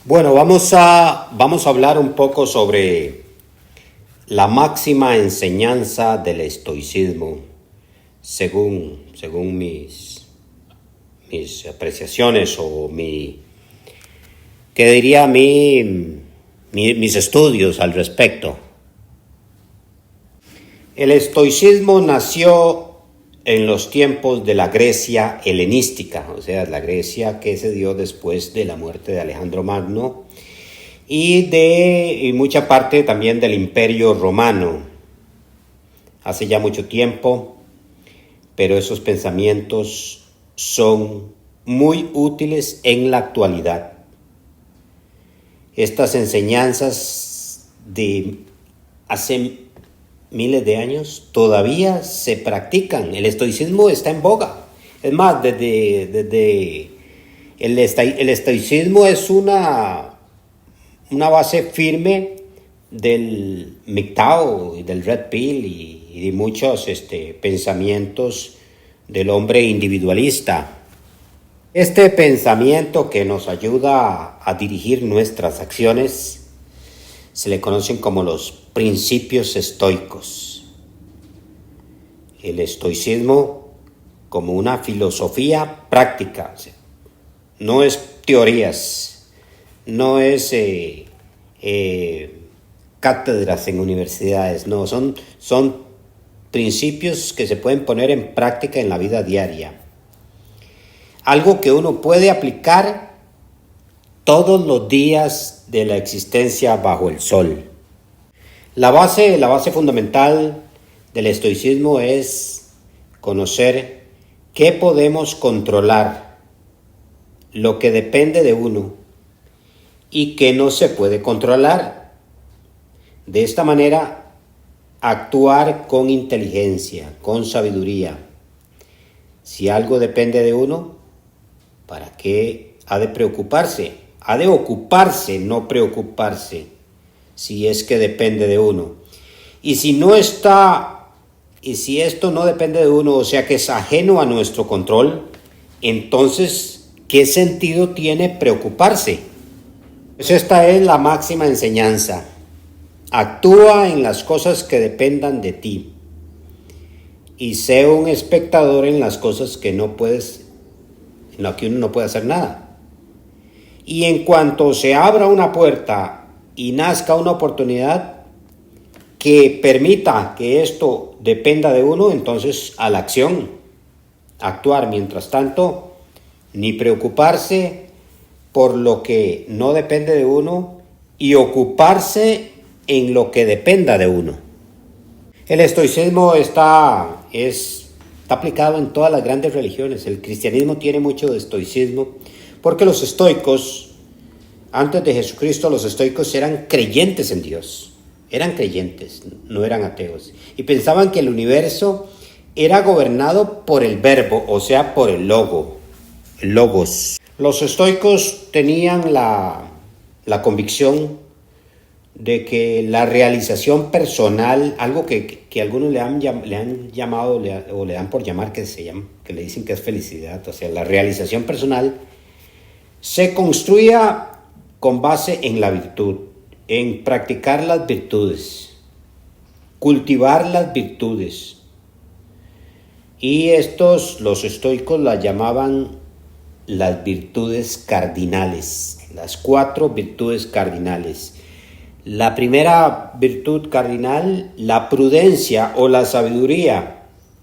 Bueno, vamos a hablar un poco sobre la máxima enseñanza del estoicismo, según mis apreciaciones o ¿qué diría mis estudios al respecto? El estoicismo nació en los tiempos de la Grecia helenística, o sea, la Grecia que se dio después de la muerte de Alejandro Magno y mucha parte también del Imperio Romano. Hace ya mucho tiempo, pero esos pensamientos son muy útiles en la actualidad. Estas enseñanzas de hace miles de años todavía se practican. El estoicismo está en boga. Es más, desde el estoicismo es una base firme del MGTOW y del Red Pill y de muchos pensamientos del hombre individualista. Este pensamiento que nos ayuda a dirigir nuestras acciones se le conocen como los principios estoicos. El estoicismo como una filosofía práctica, o sea, no es teorías, no es cátedras en universidades, no, son principios que se pueden poner en práctica en la vida diaria. Algo que uno puede aplicar todos los días de la existencia bajo el sol. La base fundamental del estoicismo es conocer qué podemos controlar, lo que depende de uno y qué no se puede controlar. De esta manera, actuar con inteligencia, con sabiduría. Si algo depende de uno, ¿para qué ha de preocuparse? Ha de ocuparse, no preocuparse, si es que depende de uno. Y si esto no depende de uno, o sea que es ajeno a nuestro control, entonces, ¿qué sentido tiene preocuparse? Pues esta es la máxima enseñanza. Actúa en las cosas que dependan de ti y sé un espectador en las cosas que no puedes, en las que uno no puede hacer nada. Y en cuanto se abra una puerta y nazca una oportunidad que permita que esto dependa de uno, entonces a la acción, actuar. Mientras tanto, ni preocuparse por lo que no depende de uno y ocuparse en lo que dependa de uno. El estoicismo está aplicado en todas las grandes religiones. El cristianismo tiene mucho de estoicismo porque los estoicos, antes de Jesucristo, los estoicos eran creyentes en Dios. Eran creyentes, no eran ateos. Y pensaban que el universo era gobernado por el verbo, o sea, por el logos. Los estoicos tenían la convicción de que la realización personal, algo que algunos le han llamado o le dan por llamar, que le dicen que es felicidad, o sea, la realización personal se construía con base en la virtud, en practicar las virtudes, cultivar las virtudes. Y los estoicos las llamaban las virtudes cardinales, las 4 virtudes cardinales. La primera virtud cardinal, la prudencia o la sabiduría,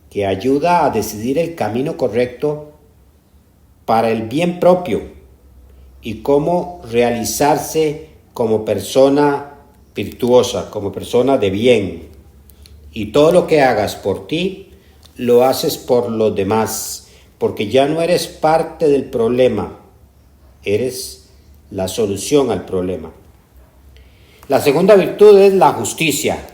que ayuda a decidir el camino correcto para el bien propio y cómo realizarse como persona virtuosa, como persona de bien. Y todo lo que hagas por ti, lo haces por los demás, porque ya no eres parte del problema, eres la solución al problema. La segunda virtud es la justicia.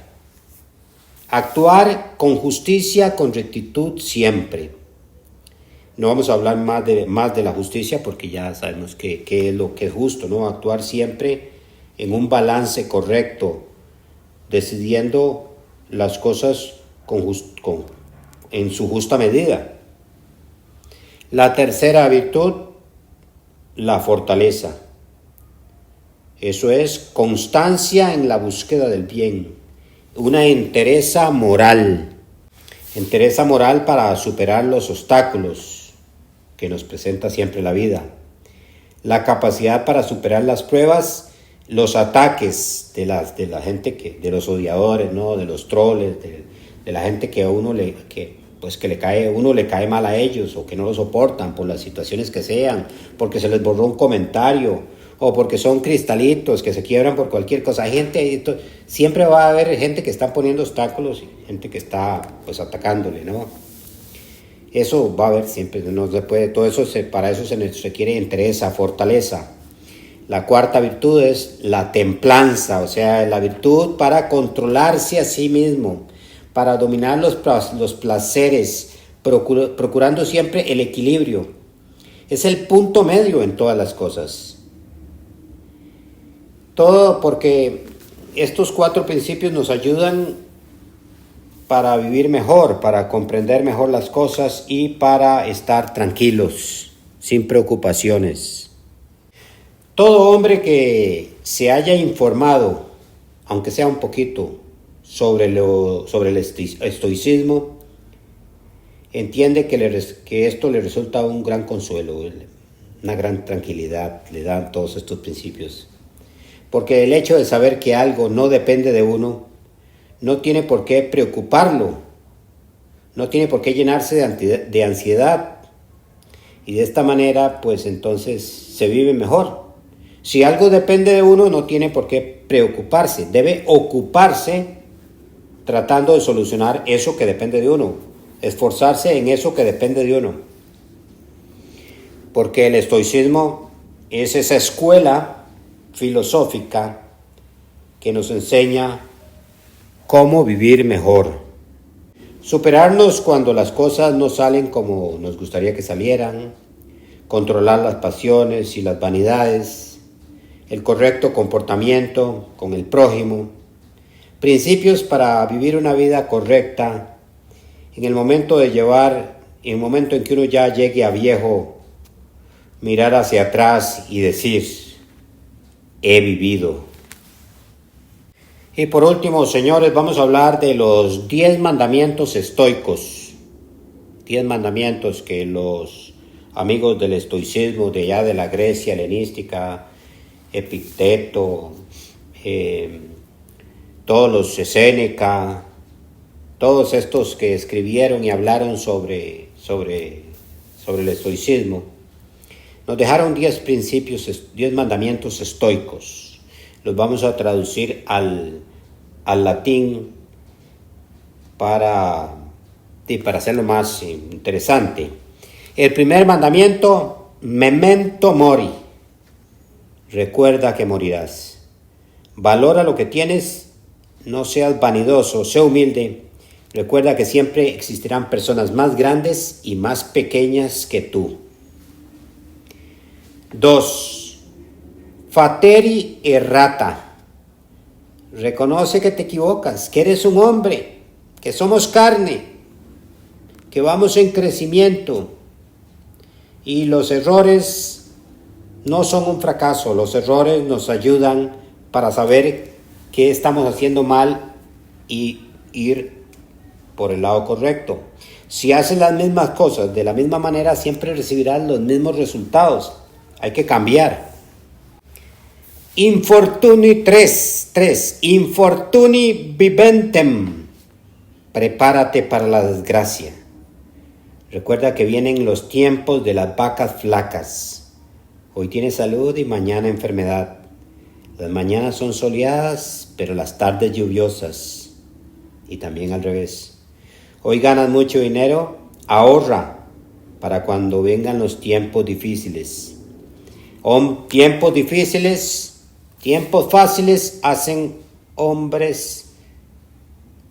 Actuar con justicia, con rectitud siempre. No vamos a hablar más de la justicia porque ya sabemos qué es lo que es justo, ¿no? Actuar siempre en un balance correcto, decidiendo las cosas en su justa medida. La tercera virtud, la fortaleza. Eso es constancia en la búsqueda del bien, una entereza moral para superar los obstáculos que nos presenta siempre la vida, la capacidad para superar las pruebas, los ataques de la gente de los odiadores, ¿no? De los troles, de la gente que a uno le cae mal a ellos o que no lo soportan por las situaciones que sean, porque se les borró un comentario o porque son cristalitos que se quiebran por cualquier cosa. Hay gente, siempre va a haber gente que está poniendo obstáculos y gente que está pues atacándole, ¿no? Eso va a haber siempre, no se puede, para eso se requiere entereza, fortaleza. La cuarta virtud es la templanza, o sea, la virtud para controlarse a sí mismo, para dominar los placeres, procurando siempre el equilibrio. Es el punto medio en todas las cosas. Todo porque estos 4 principios nos ayudan para vivir mejor, para comprender mejor las cosas y para estar tranquilos, sin preocupaciones. Todo hombre que se haya informado, aunque sea un poquito, sobre el estoicismo, entiende que esto le resulta un gran consuelo, una gran tranquilidad, le dan todos estos principios. Porque el hecho de saber que algo no depende de uno, no tiene por qué preocuparlo, no tiene por qué llenarse de ansiedad. Y de esta manera, pues entonces se vive mejor. Si algo depende de uno, no tiene por qué preocuparse, debe ocuparse tratando de solucionar eso que depende de uno, esforzarse en eso que depende de uno. Porque el estoicismo es esa escuela filosófica que nos enseña cómo vivir mejor. Superarnos cuando las cosas no salen como nos gustaría que salieran, controlar las pasiones y las vanidades, el correcto comportamiento con el prójimo, principios para vivir una vida correcta en el momento en que uno ya llegue a viejo, mirar hacia atrás y decir, he vivido. Y por último, señores, vamos a hablar de los 10 mandamientos estoicos. 10 mandamientos que los amigos del estoicismo de allá de la Grecia helenística, Epicteto, todos los Séneca, todos estos que escribieron y hablaron sobre el estoicismo, nos dejaron 10 mandamientos estoicos. Los vamos a traducir al latín para hacerlo más interesante. El primer mandamiento, memento mori. Recuerda que morirás. Valora lo que tienes, no seas vanidoso, sé humilde. Recuerda que siempre existirán personas más grandes y más pequeñas que tú. 2. Fateri errata. Reconoce que te equivocas, que eres un hombre, que somos carne, que vamos en crecimiento. Y los errores no son un fracaso, los errores nos ayudan para saber qué estamos haciendo mal y ir por el lado correcto. Si haces las mismas cosas de la misma manera, siempre recibirás los mismos resultados. Hay que cambiar. Infortuni 3. Infortuni viventem. Prepárate para la desgracia. Recuerda que vienen los tiempos de las vacas flacas. Hoy tienes salud y mañana enfermedad. Las mañanas son soleadas, pero las tardes lluviosas. Y también al revés. Hoy ganas mucho dinero, ahorra para cuando vengan los tiempos difíciles. Tiempos fáciles hacen hombres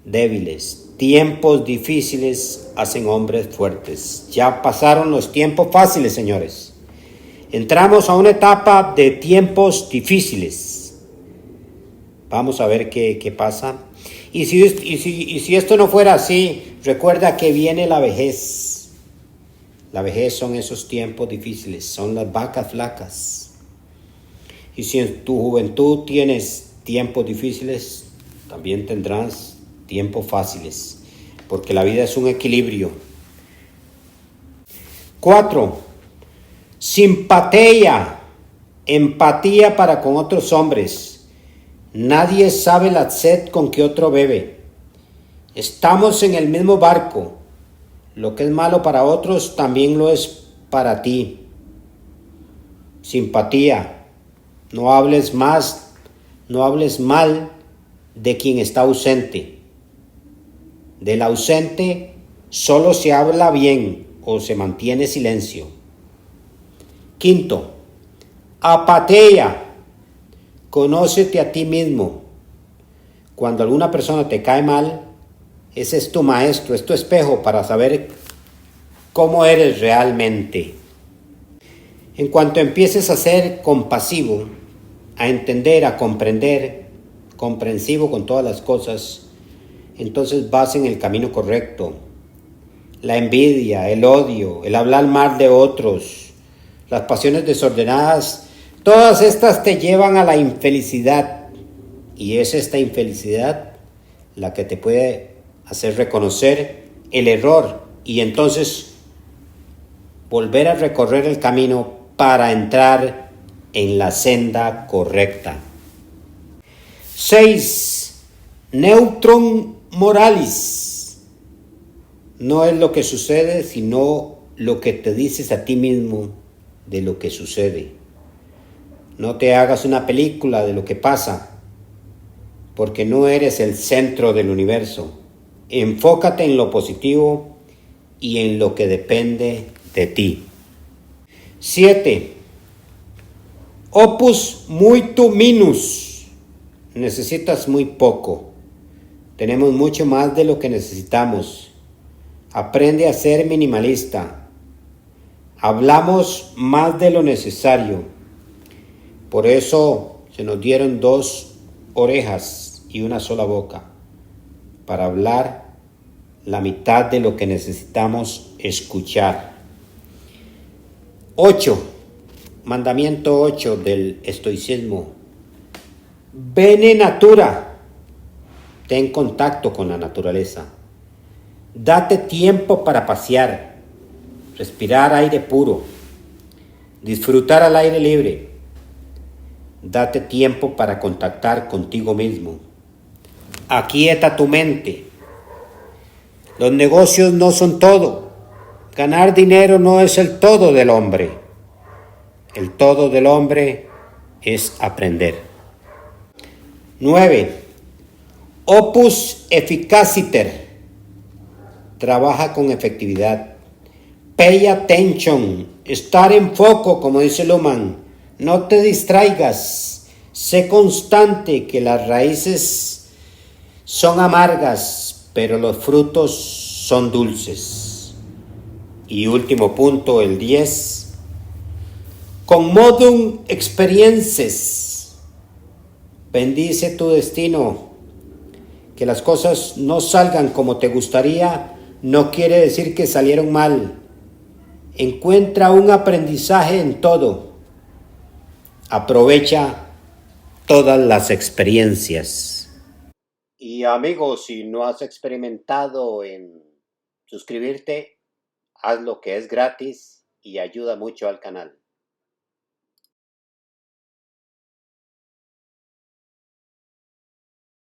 débiles. Tiempos difíciles hacen hombres fuertes. Ya pasaron los tiempos fáciles, señores. Entramos a una etapa de tiempos difíciles. Vamos a ver qué pasa. Y si esto no fuera así, recuerda que viene la vejez. La vejez son esos tiempos difíciles, son las vacas flacas. Y si en tu juventud tienes tiempos difíciles, también tendrás tiempos fáciles, porque la vida es un equilibrio. 4. Simpatía, empatía para con otros hombres. Nadie sabe la sed con que otro bebe. Estamos en el mismo barco. Lo que es malo para otros también lo es para ti. Simpatía. No hables mal de quien está ausente. Del ausente solo se habla bien o se mantiene silencio. 5. Apatía. Conócete a ti mismo. Cuando alguna persona te cae mal, ese es tu maestro, es tu espejo para saber cómo eres realmente. En cuanto empieces a ser compasivo, a entender, a comprender, comprensivo con todas las cosas, entonces vas en el camino correcto. La envidia, el odio, el hablar mal de otros, las pasiones desordenadas, todas estas te llevan a la infelicidad. Y es esta infelicidad la que te puede hacer reconocer el error y entonces volver a recorrer el camino para entrar en la senda correcta. 6. Neutrum moralis. No es lo que sucede, sino lo que te dices a ti mismo de lo que sucede. No te hagas una película de lo que pasa, porque no eres el centro del universo. Enfócate en lo positivo y en lo que depende de ti. 7. Opus muito minus. Necesitas muy poco. Tenemos mucho más de lo que necesitamos. Aprende a ser minimalista. Hablamos más de lo necesario. Por eso se nos dieron 2 orejas y una sola boca, para hablar la mitad de lo que necesitamos escuchar. 8. Mandamiento 8 del estoicismo. Bene natura. Ten contacto con la naturaleza. Date tiempo para pasear, respirar aire puro, disfrutar al aire libre. Date tiempo para contactar contigo mismo. Aquieta tu mente. Los negocios no son todo. Ganar dinero no es el todo del hombre. El todo del hombre es aprender. 9. Opus efficaciter. Trabaja con efectividad. Pay attention. Estar en foco, como dice Luhmann. No te distraigas. Sé constante, que las raíces son amargas, pero los frutos son dulces. Y último punto, el 10. Commodum experiences. Bendice tu destino. Que las cosas no salgan como te gustaría no quiere decir que salieron mal. Encuentra un aprendizaje en todo. Aprovecha todas las experiencias. Y amigos, si no has experimentado en suscribirte, haz lo que es gratis y ayuda mucho al canal.